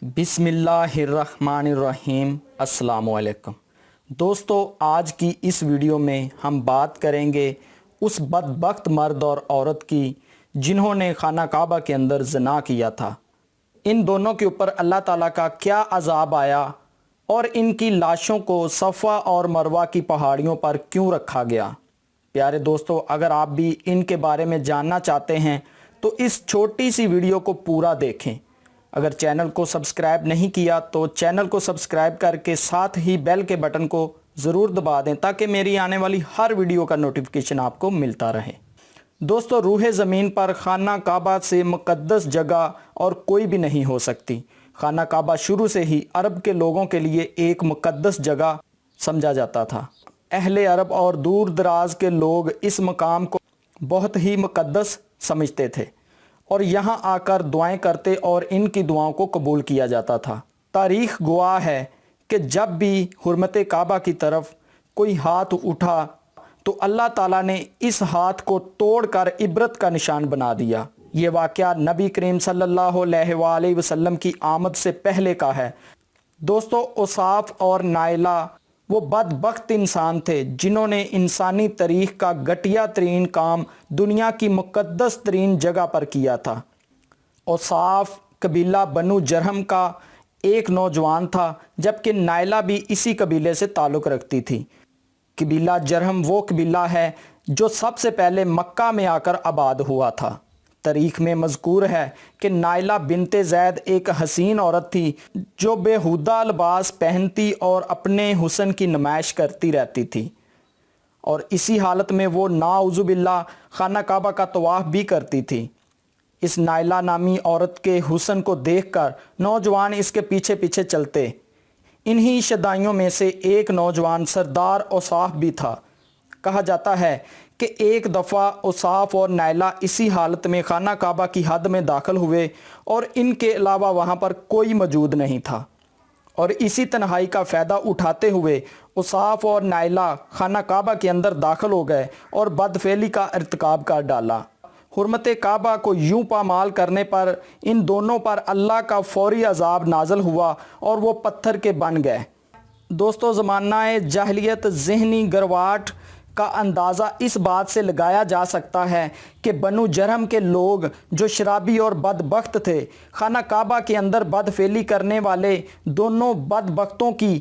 بسم اللہ الرحمن الرحیم۔ السلام علیکم دوستو، آج کی اس ویڈیو میں ہم بات کریں گے اس بدبخت مرد اور عورت کی جنہوں نے خانہ کعبہ کے اندر زنا کیا تھا۔ ان دونوں کے اوپر اللہ تعالیٰ کا کیا عذاب آیا اور ان کی لاشوں کو صفا اور مروہ کی پہاڑیوں پر کیوں رکھا گیا۔ پیارے دوستو، اگر آپ بھی ان کے بارے میں جاننا چاہتے ہیں تو اس چھوٹی سی ویڈیو کو پورا دیکھیں۔ اگر چینل کو سبسکرائب نہیں کیا تو چینل کو سبسکرائب کر کے ساتھ ہی بیل کے بٹن کو ضرور دبا دیں تاکہ میری آنے والی ہر ویڈیو کا نوٹیفیکیشن آپ کو ملتا رہے۔ دوستو، روح زمین پر خانہ کعبہ سے مقدس جگہ اور کوئی بھی نہیں ہو سکتی۔ خانہ کعبہ شروع سے ہی عرب کے لوگوں کے لیے ایک مقدس جگہ سمجھا جاتا تھا۔ اہل عرب اور دور دراز کے لوگ اس مقام کو بہت ہی مقدس سمجھتے تھے اور یہاں آ کر دعائیں کرتے اور ان کی دعاؤں کو قبول کیا جاتا تھا۔ تاریخ گواہ ہے کہ جب بھی حرمت کعبہ کی طرف کوئی ہاتھ اٹھا تو اللہ تعالیٰ نے اس ہاتھ کو توڑ کر عبرت کا نشان بنا دیا۔ یہ واقعہ نبی کریم صلی اللہ علیہ وآلہ وسلم کی آمد سے پہلے کا ہے۔ دوستو، اوصاف اور نائلہ وہ بدبخت انسان تھے جنہوں نے انسانی تاریخ کا گھٹیا ترین کام دنیا کی مقدس ترین جگہ پر کیا تھا۔ اوصاف قبیلہ بنو جرہم کا ایک نوجوان تھا، جبکہ نائلہ بھی اسی قبیلے سے تعلق رکھتی تھی۔ قبیلہ جرہم وہ قبیلہ ہے جو سب سے پہلے مکہ میں آ کر آباد ہوا تھا۔ تاریخ میں مذکور ہے کہ نائلہ بنت زید ایک حسین عورت تھی جو بیہودہ لباس پہنتی اور اپنے حسن کی نمائش کرتی رہتی تھی، اور اسی حالت میں وہ نعوذ باللہ خانہ کعبہ کا طواف بھی کرتی تھی۔ اس نائلہ نامی عورت کے حسن کو دیکھ کر نوجوان اس کے پیچھے پیچھے چلتے۔ انہی شدائیوں میں سے ایک نوجوان سردار اوصاف بھی تھا۔ کہا جاتا ہے کہ ایک دفعہ اوصاف اور نائلہ اسی حالت میں خانہ کعبہ کی حد میں داخل ہوئے اور ان کے علاوہ وہاں پر کوئی موجود نہیں تھا، اور اسی تنہائی کا فائدہ اٹھاتے ہوئے اوصاف اور نائلہ خانہ کعبہ کے اندر داخل ہو گئے اور بدفعلی کا ارتکاب کر ڈالا۔ حرمت کعبہ کو یوں پامال کرنے پر ان دونوں پر اللہ کا فوری عذاب نازل ہوا اور وہ پتھر کے بن گئے۔ دوستو، زمانہ جاہلیت ذہنی گرواٹ کا اندازہ اس بات سے لگایا جا سکتا ہے کہ بنو جرہم کے لوگ جو شرابی اور بدبخت تھے، خانہ کعبہ کے اندر بدفعلی کرنے والے دونوں بدبختوں کی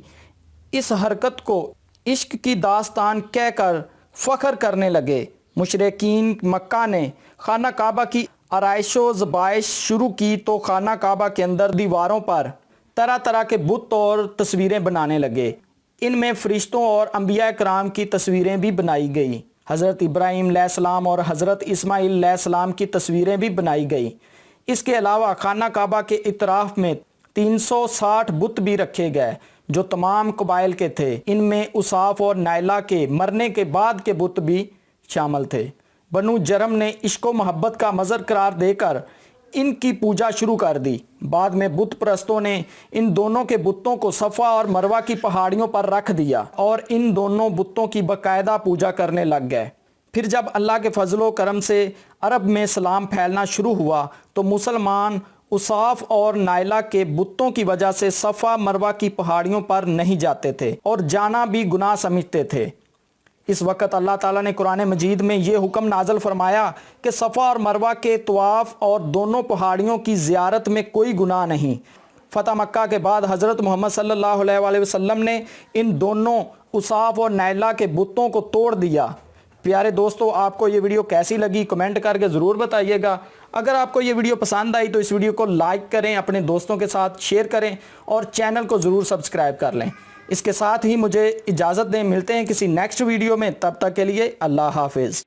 اس حرکت کو عشق کی داستان کہہ کر فخر کرنے لگے۔ مشرکین مکہ نے خانہ کعبہ کی آرائش و ذبائش شروع کی تو خانہ کعبہ کے اندر دیواروں پر طرح طرح کے بت اور تصویریں بنانے لگے۔ ان میں فرشتوں اور انبیاء کرام کی تصویریں بھی بنائی گئی۔ حضرت ابراہیم علیہ السلام اور حضرت اسماعیل علیہ السلام کی تصویریں بھی بنائی گئی۔ اس کے علاوہ خانہ کعبہ کے اطراف میں 360 بت بھی رکھے گئے جو تمام قبائل کے تھے۔ ان میں اوصاف اور نائلہ کے مرنے کے بعد کے بت بھی شامل تھے۔ بنو جرہم نے عشق و محبت کا مظہر قرار دے کر ان کی پوجا شروع کر دی۔ بعد میں بت پرستوں نے ان دونوں کے بتوں کو صفا اور مروہ کی پہاڑیوں پر رکھ دیا اور ان دونوں بتوں کی باقاعدہ پوجا کرنے لگ گئے۔ پھر جب اللہ کے فضل و کرم سے عرب میں اسلام پھیلنا شروع ہوا تو مسلمان اوصاف اور نائلہ کے بتوں کی وجہ سے صفا مروہ کی پہاڑیوں پر نہیں جاتے تھے اور جانا بھی گناہ سمجھتے تھے۔ اس وقت اللہ تعالیٰ نے قرآن مجید میں یہ حکم نازل فرمایا کہ صفا اور مروہ کے طواف اور دونوں پہاڑیوں کی زیارت میں کوئی گناہ نہیں۔ فتح مکہ کے بعد حضرت محمد صلی اللہ علیہ وآلہ وسلم نے ان دونوں اوصاف اور نائلہ کے بتوں کو توڑ دیا۔ پیارے دوستو، آپ کو یہ ویڈیو کیسی لگی کمنٹ کر کے ضرور بتائیے گا۔ اگر آپ کو یہ ویڈیو پسند آئی تو اس ویڈیو کو لائک کریں، اپنے دوستوں کے ساتھ شیئر کریں اور چینل کو ضرور سبسکرائب کر لیں۔ اس کے ساتھ ہی مجھے اجازت دیں، ملتے ہیں کسی نیکسٹ ویڈیو میں، تب تک کے لیے اللہ حافظ۔